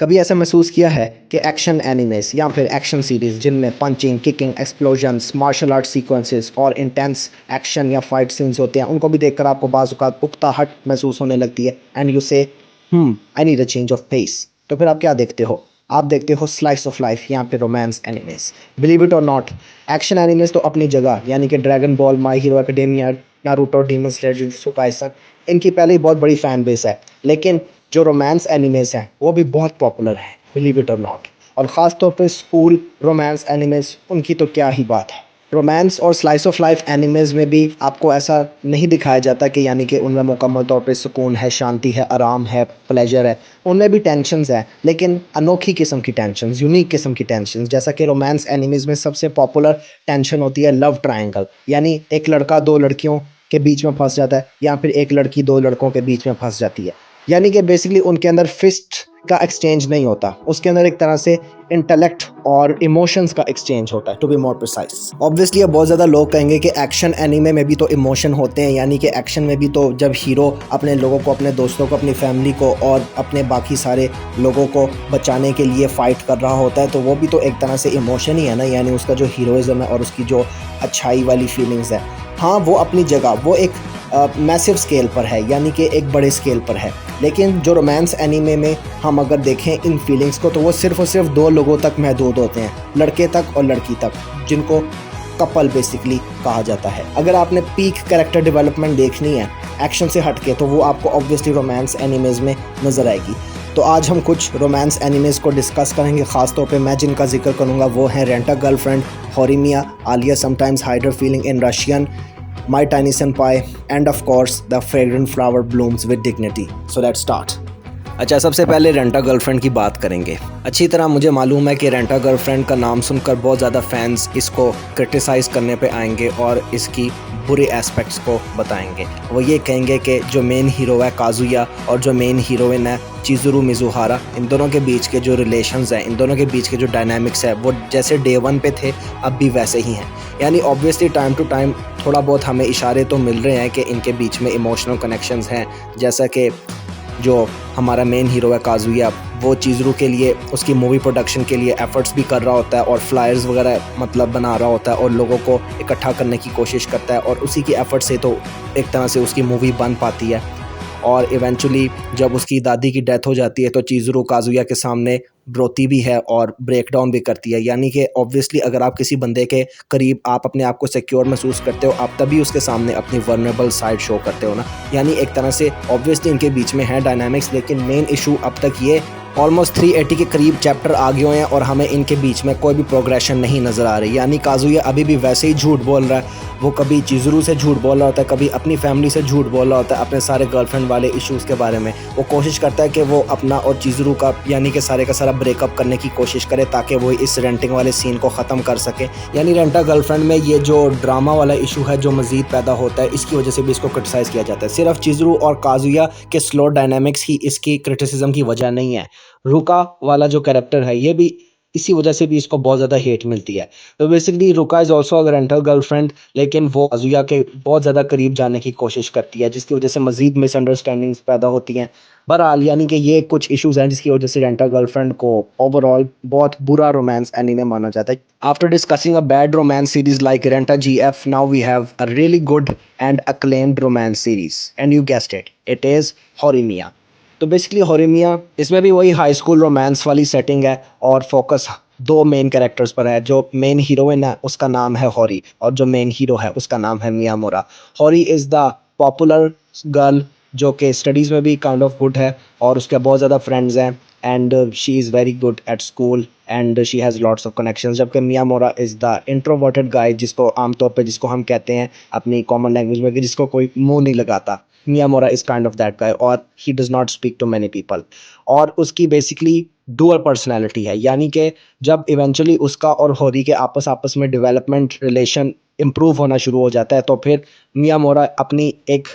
कभी ऐसा महसूस किया है कि एक्शन एनिमेस या फिर एक्शन सीरीज जिनमें punching, kicking, explosions, martial art sequences और इंटेंस एक्शन या फाइट सीन्स होते हैं, उनको भी देखकर आपको बाज़ औक़ात उकताहट महसूस होने लगती है and you say I need a change of pace. तो फिर आप क्या देखते हो? आप देखते हो स्लाइस ऑफ लाइफ या फिर romance animes. Believe it or not, action animes तो अपनी जगह यानी कि Dragon Ball, My Hero Academia, Naruto, Demon Slayer, Jujutsu Kaisen, इनकी पहले ही बहुत बड़ी फैन बेस है। लेकिन जो रोमांस एनिमेस हैं वो भी बहुत पॉपुलर है, बिलीव इट और नॉट। और ख़ास तौर पे स्कूल रोमांस एनिमेस, उनकी तो क्या ही बात है। रोमांस और स्लाइस ऑफ लाइफ एनिमेस में भी आपको ऐसा नहीं दिखाया जाता कि यानी कि उनमें मुकम्मल तौर पे सुकून है, शांति है, आराम है, प्लेजर है। उनमें भी टेंशन्स हैं, लेकिन अनोखी किस्म की टेंशन्स, यूनिक किस्म की टेंशन्स। जैसा कि रोमांस एनिमेस में सबसे पॉपुलर टेंशन होती है लव ट्रायंगल, यानी एक लड़का दो लड़कियों के बीच में फंस जाता है या फिर एक लड़की दो लड़कों के बीच में फंस जाती है। यानी कि बेसिकली उनके अंदर फिस्ट का एक्सचेंज नहीं होता, उसके अंदर एक तरह से इंटेलेक्ट और इमोशंस का एक्सचेंज होता है, to be more precise. Obviously अब बहुत ज़्यादा लोग कहेंगे कि एक्शन एनीमे में भी तो इमोशन होते हैं, यानी कि एक्शन में भी तो जब हीरो अपने लोगों को, अपने दोस्तों को, अपनी फैमिली को और अपने बाकी सारे लोगों को बचाने के लिए फ़ाइट कर रहा होता है, तो वो भी तो एक तरह से इमोशन ही है ना, यानी उसका जो हीरोइज़्म है और उसकी जो अच्छाई वाली फीलिंग्स है। हाँ, वो अपनी जगह वो एक मैसिव स्केल पर है, यानी कि एक बड़े स्केल पर है। लेकिन जो रोमांस एनीमे में हम अगर देखें इन फीलिंग्स को, तो वो सिर्फ़ और सिर्फ दो लोगों तक महदूद होते हैं, लड़के तक और लड़की तक, जिनको कपल बेसिकली कहा जाता है। अगर आपने पीक कैरेक्टर डेवलपमेंट देखनी है एक्शन से हटके, तो वो आपको ऑब्वियसली रोमांस एनिमेज में नज़र आएगी। तो आज हम कुछ रोमांस एनिमेज को डिस्कस करेंगे। ख़ास तौर पे मैं जिनका जिक्र करूँगा वो हैं Rent a Girlfriend, Horimiya Alya Sometimes Hides Her Feelings in Russian, My Tiny Senpai, and of course the fragrant flower blooms with dignity. So let's start. अच्छा, सबसे पहले रेंटा गर्लफ्रेंड की बात करेंगे। अच्छी तरह मुझे मालूम है कि रेंटा गर्लफ्रेंड का नाम सुनकर बहुत ज़्यादा फैंस इसको क्रिटिसाइज़ करने पे आएंगे और इसकी बुरे एस्पेक्ट्स को बताएंगे। वो ये कहेंगे कि जो मेन हीरो है काजुया और जो मेन हीरोइन है चिज़ुरू मिज़ुहारा, इन दोनों के बीच के जो रिलेशंस हैं, इन दोनों के बीच के जो डायनामिक्स है, वो जैसे डे वन पे थे अब भी वैसे ही हैं। यानी ऑब्वियसली टाइम टू टाइम थोड़ा बहुत हमें इशारे तो मिल रहे हैं कि इनके बीच में इमोशनल कनेक्शंस हैं। जैसा कि जो हमारा मेन हीरो है काजुया, वो चिज़ुरू के लिए उसकी मूवी प्रोडक्शन के लिए एफ़र्ट्स भी कर रहा होता है और फ्लायर्स वगैरह मतलब बना रहा होता है और लोगों को इकट्ठा करने की कोशिश करता है, और उसी की एफ़र्ट से तो एक तरह से उसकी मूवी बन पाती है। और इवेंचुअली जब उसकी दादी की डेथ हो जाती है तो चिज़ुरू काजुया के सामने रोती भी है और ब्रेक डाउन भी करती है। यानी कि ऑब्वियसली अगर आप किसी बंदे के करीब आप अपने आप को सिक्योर महसूस करते हो, आप तभी उसके सामने अपनी वर्नेबल साइड शो करते हो ना। यानी एक तरह से ऑब्वियसली इनके बीच में है डायनामिक्स, लेकिन मेन इशू अब तक ये ऑलमोस्ट 380 के करीब चैप्टर आ गए हैं और हमें इनके बीच में कोई भी प्रोग्रेशन नहीं नज़र आ रही। यानी काजुया अभी भी वैसे ही झूठ बोल रहा है, वो कभी चिज़ुरू से झूठ बोल रहा होता है, कभी अपनी फैमिली से झूठ बोल रहा होता है अपने सारे गर्लफ्रेंड वाले इश्यूज़ के बारे में। वो कोशिश करता है कि वो अपना और चिज़ुरू का यानी कि सारे का सारा ब्रेकअप करने की कोशिश करे ताकि वो इस रेंटिंग वाले सीन को ख़त्म कर सके। यानी रेंटा गर्लफ्रेंड में ये जो ड्रामा वाला इशू है जो मज़ीद पैदा होता है, इसकी वजह से भी इसको क्रिटिसाइज़ किया जाता है। सिर्फ चिज़ुरू और काजुया के स्लो डायनामिक्स ही इसकी क्रिटिसिज्म की वजह नहीं है, रुका वाला जो कैरेक्टर है ये भी इसी वजह से भी इसको बहुत ज़्यादा हेट मिलती है। तो बेसिकली रुका is also a rental girlfriend, लेकिन वो काजुया के बहुत ज़्यादा करीब जाने की कोशिश करती है, जिसकी वजह से मज़ीद मिसअंडरस्टैंडिंग्स पैदा होती हैं। बहरहाल यानी कि ये कुछ इश्यूज़ हैं जिसकी वजह से रेंटल गर्लफ्रेंड को ओवरऑल बहुत बुरा रोमांस एनीमे माना जाता है। After discussing a bad romance series like rent a GF, now we have a really good and acclaimed romance series, and you guessed it, it is Horimiya. तो basically Horimiya, इसमें भी वही high school romance वाली setting है और focus दो main characters पर है। जो मेन हीरोइन है उसका नाम है होरी और जो मेन हीरो है उसका नाम है मियामुरा। होरी इज़ द पॉपुलर गर्ल जो कि स्टडीज़ में भी काइंड ऑफ गुड है और उसके बहुत ज़्यादा फ्रेंड्स हैं and she is very good at school and she has lots of connections. जबकि मियामुरा इज़ द इंट्रोवर्टेड गाय, जिसको आमतौर पे जिसको हम कहते हैं अपनी कॉमन लैंग्वेज में कि जिसको कोई मुंह नहीं लगाता। Miyamura is kind of that guy और he does not speak to many people. और उसकी बेसिकली डुअल पर्सनैलिटी है, यानी कि जब इवेंचुअली उसका और होरी के आपस में डेवलपमेंट रिलेशन इम्प्रूव होना शुरू हो जाता है, तो फिर मियामुरा अपनी एक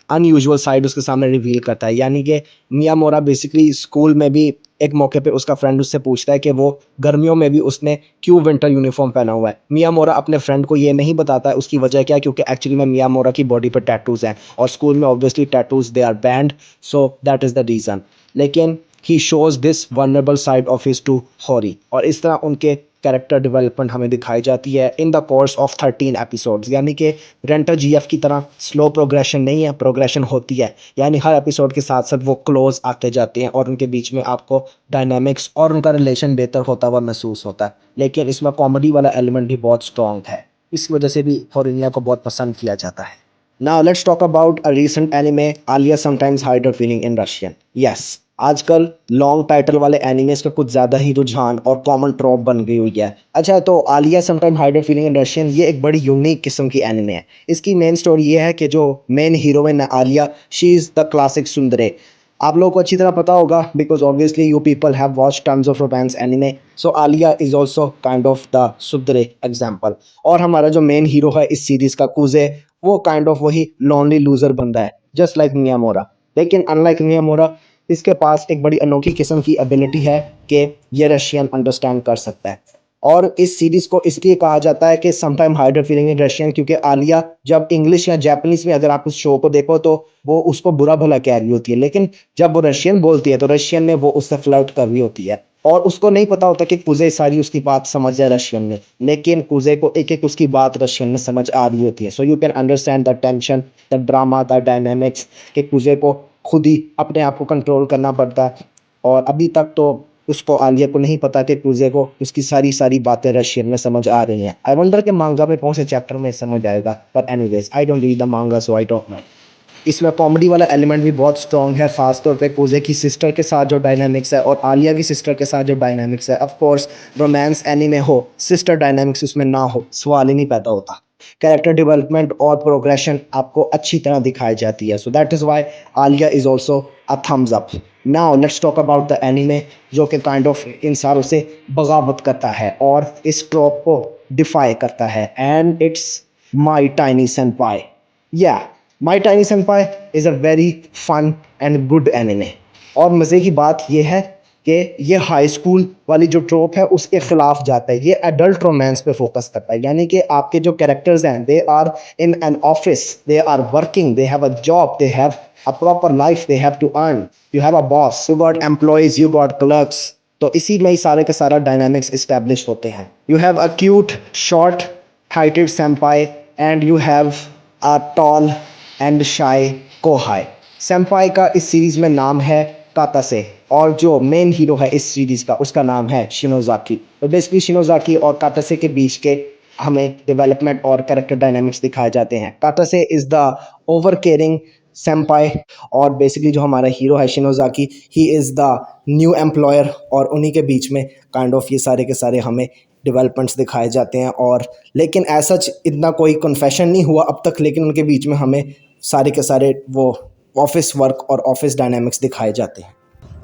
अनयूजुअल साइड उसके सामने रिवील करता है। यानी कि मियामुरा बेसिकली स्कूल में भी एक मौके पे उसका फ्रेंड उससे पूछता है कि वो गर्मियों में भी उसने क्यों विंटर यूनिफॉर्म पहना हुआ है। मियामुरा अपने फ्रेंड को ये नहीं बताता है उसकी वजह क्या है, क्योंकि एक्चुअली में मियामुरा की बॉडी पे टैटूज़ हैं और स्कूल में obviously tattoos they are banned, so that is the reason. लेकिन he shows this vulnerable side of his to Hori, और इस तरह उनके कैरेक्टर डेवलपमेंट हमें दिखाई जाती है in the course of 13 episodes. यानी कि रेंटर जीएफ की तरह स्लो प्रोग्रेशन नहीं है, प्रोग्रेशन होती है। यानी हर एपिसोड के साथ साथ वो क्लोज आते जाते हैं और उनके बीच में आपको डायनामिक्स और उनका रिलेशन बेहतर होता हुआ महसूस होता है। लेकिन इसमें कॉमेडी वाला एलिमेंट भी बहुत स्ट्रॉन्ग है, इस वजह से भी फॉरेनिया को बहुत पसंद किया जाता है। Now let's talk about a recent anime, Alia sometimes hide her feeling in Russian. Yes, आजकल लॉन्ग टाइटल वाले एनिमेस का कुछ ज़्यादा ही रुझान और कॉमन ट्रॉप बन गई हुई है। अच्छा, तो Alia sometime hide Her Feelings in Russian, ये एक बड़ी यूनिक किस्म की एनिमे है। इसकी मेन स्टोरी ये है कि जो मेन हीरोइन है Alya, she is the classic tsundere. आप लोगों को अच्छी तरह पता होगा because obviously you people have watch tons of romance anime, so Alya is also kind of the tsundere example. और हमारा जो मेन हीरो है इस सीरीज का कुजे, वो काइंड ऑफ वही लॉनली लूजर बंदा है, जस्ट लाइक मियामोरा। लेकिन अनलाइक मियामोरा, इसके पास एक बड़ी अनोखी किस्म की एबिलिटी है कि ये रशियन अंडरस्टैंड कर सकता है। और इस सीरीज को इसलिए कहा जाता है कि समटाइम हाइडर फीलिंग इन रशियन, क्योंकि आलिया जब इंग्लिश या जापानीज में अगर आप उस शो को देखो तो वो उसको बुरा भला कह रही होती है, लेकिन जब वो रशियन बोलती है तो रशियन में वो उससे फ्लर्ट कर रही होती है। और उसको नहीं पता होता कि कुजे सारी उसकी बात समझ जाए रशियन में, लेकिन कुजे को एक एक उसकी बात रशियन में समझ आ रही होती है। So you can understand the tension, the drama, the dynamics, कि कुजे को खुद ही अपने आप को कंट्रोल करना पड़ता है। और अभी तक तो उसको आलिया को नहीं पता कि कुजे को उसकी सारी सारी बातें रशियन में समझ आ रही हैं। आई वंडर के मांगा में कौन से चैप्टर में समझ आएगा, पर anyways I don't read the मांगा सो आई डोंट नो। इसमें कॉमेडी वाला एलिमेंट भी बहुत स्ट्रॉन्ग है, खासतौर पे कुजे की सिस्टर के साथ जो डायनामिक्स है और आलिया की सिस्टर के साथ जो डायनामिक्स है। ऑफ कोर्स रोमांस एनीमे हो, सिस्टर डायनामिक्स उसमें ना हो, सवाल ही नहीं पैदा होता। कैरेक्टर डेवलपमेंट और प्रोग्रेशन आपको अच्छी तरह दिखाई जाती है, सो that is why Alia is also a thumbs up. Now let's talk about the anime जो कि काइंड ऑफ इन सारों से बगावत करता है और इस ट्रॉप को डिफाई करता है, and it's My Tiny Senpai. या My Tiny Senpai is a very fun and good anime. और मज़े की बात यह है कि ये हाई स्कूल वाली जो ट्रोप है उसके खिलाफ जाता है, ये एडल्ट रोमांस पे फोकस करता है। यानी कि आपके जो कैरेक्टर्स हैं they are in an office, they are working, they have a job, they have a proper life, they have to earn, you have a boss, you got employees, you got clerks. तो इसी में ही सारे के सारा dynamics establish होते हैं। You have a cute short heighted senpai and you have a tall and shy kohai. Senpai का इस सीरीज में नाम है कातासे, और जो मेन हीरो है इस सीरीज का उसका नाम है शिनोज़ाकी। तो बेसिकली शिनोज़ाकी और कातासे के बीच के हमें डेवलपमेंट और कैरेक्टर डायनामिक्स दिखाए जाते हैं। Katase is the over caring senpai, और बेसिकली जो हमारा हीरो है Shinozaki, he is the new employer, और उन्हीं के बीच में काइंड ऑफ ये सारे के सारे हमें डेवलपमेंट्स दिखाए जाते हैं। और लेकिन ऐसा इतना कोई कन्फेशन नहीं हुआ अब तक, लेकिन उनके बीच में हमें सारे के सारे वो ऑफिस वर्क और ऑफिस डायनामिक्स दिखाए जाते हैं।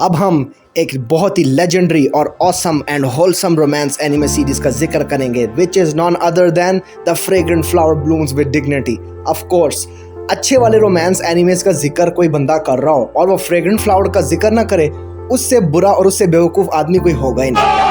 अब हम एक बहुत ही लेजेंडरी और awesome and wholesome romance anime series का जिक्र करेंगे, which is none other than the fragrant flower blooms with dignity. Of course, अच्छे वाले रोमांस एनिमेस का जिक्र कोई बंदा कर रहा हो और वो फ्रेग्रेंट फ्लावर का जिक्र ना करे, उससे बुरा और उससे बेवकूफ़ आदमी कोई होगा ही नहीं।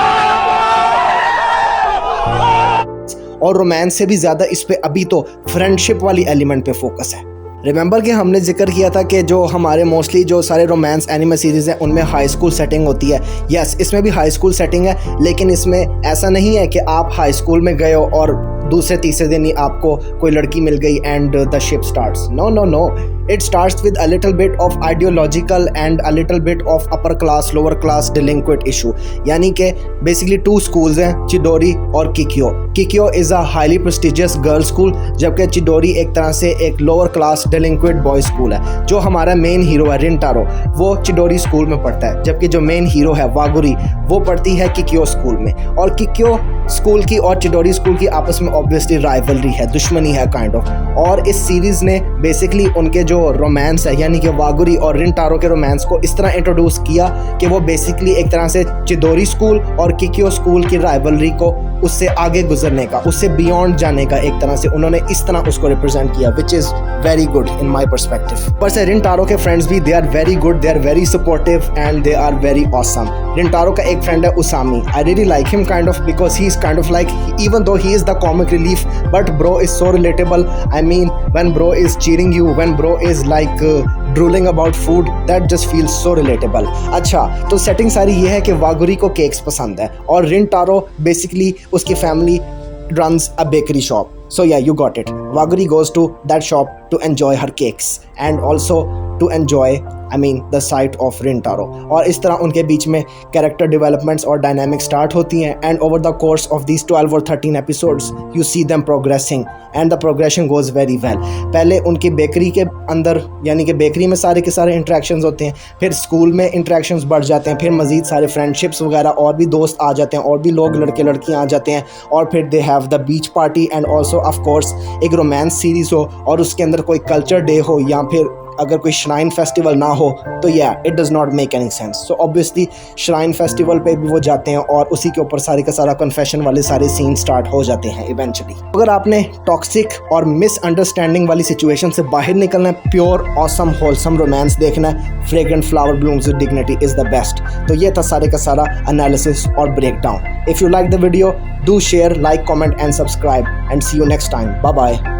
और रोमांस से भी ज़्यादा इस पे अभी तो फ्रेंडशिप वाली एलिमेंट पे फोकस है। रिमेंबर कि हमने जिक्र किया था कि जो हमारे मोस्टली जो सारे रोमांस एनिमे सीरीज़ हैं उनमें हाई स्कूल सेटिंग होती है। यस, इसमें भी हाई स्कूल सेटिंग है, लेकिन इसमें ऐसा नहीं है कि आप हाई स्कूल में गए हो और दूसरे तीसरे दिन ही आपको कोई लड़की मिल गई and the ship starts. No no no, it starts with a little bit of ideological and a little bit of upper class lower class delinquent issue. यानी कि बेसिकली टू स्कूल्स हैं, चिडोरी और Kikyo. Kikyo is a highly prestigious girl school, जबकि Chidori एक तरह से एक lower class delinquent boy school है। जो हमारा मेन हीरो है रिंटारो, वो चिडोरी स्कूल में पढ़ता है, जबकि जो मेन हीरो है वागुरी, वो पढ़ती है किकियो स्कूल में। और किकियो स्कूल की और चिडोरी स्कूल की आपस में ऑब्वियसली राइवलरी है, दुश्मनी है काइंड ऑफ। और इस सीरीज ने बेसिकली उनके जो रोमांस है, यानी कि वागुरी और रिंटारो के रोमांस को इस तरह इंट्रोड्यूस किया कि वो बेसिकली एक तरह से चिडोरी स्कूल और किकियो स्कूल की राइवलरी को उससे आगे गुजरने का, उससे बियॉन्ड जाने का एक तरह से उन्होंने इस तरह उसको रिप्रेजेंट किया, which is very good in my perspective. पर से रिंटारो के फ्रेंड्स भी they are very good, they are very supportive and they are very awesome. Rintaro का एक फ्रेंड है Usami, I really like him kind of because he is kind of like, even though he is the comic relief, but bro is so relatable. I mean, when bro is cheering you, when bro is like drooling about food that just feels so relatable. अच्छा, तो setting सारी ये है कि वागुरी को cakes पसंद है और रिंटारो बेसिकली उसकी family runs a bakery shop. So yeah, you got it. Waguri goes to that shop to enjoy her cakes and also to enjoy the sight of Rintaro. और इस तरह उनके बीच में कैरेक्टर डेवलपमेंट्स और डायनामिक स्टार्ट होती हैं and over the course of these 12 और 13 episodes you see them progressing and the progression goes very well. पहले उनकी बेकरी के अंदर यानी कि बेकरी में सारे के सारे इंट्रैक्शंस होते हैं, फिर स्कूल में इंट्रैक्शंस बढ़ जाते हैं, फिर मज़ीद सारे फ्रेंडशिप्स वगैरह और भी दोस्त आ जाते हैं और भी लोग लड़के लड़कियाँ आ जाते हैं और फिर they have the beach party and also of course एक रोमांस सीरीज़ हो और उसके अंदर कोई कल्चर डे हो या फिर अगर कोई श्राइन फेस्टिवल ना हो तो it does not make any sense. So obviously shrine festival पे भी वो जाते हैं और उसी के ऊपर सारे का सारा कन्फेशन वाले सारे सीन स्टार्ट हो जाते हैं इवेंचुअली। अगर आपने टॉक्सिक और मिसअंडरस्टैंडिंग वाली सिचुएशन से बाहर निकलना है, प्योर ऑसम होलसम रोमांस देखना है, fragrant flower blooms with dignity is the best. तो ये था सारे का सारा एनालिसिस और break down. If you like the video, do share, like, comment and subscribe and see you next time. Bye bye.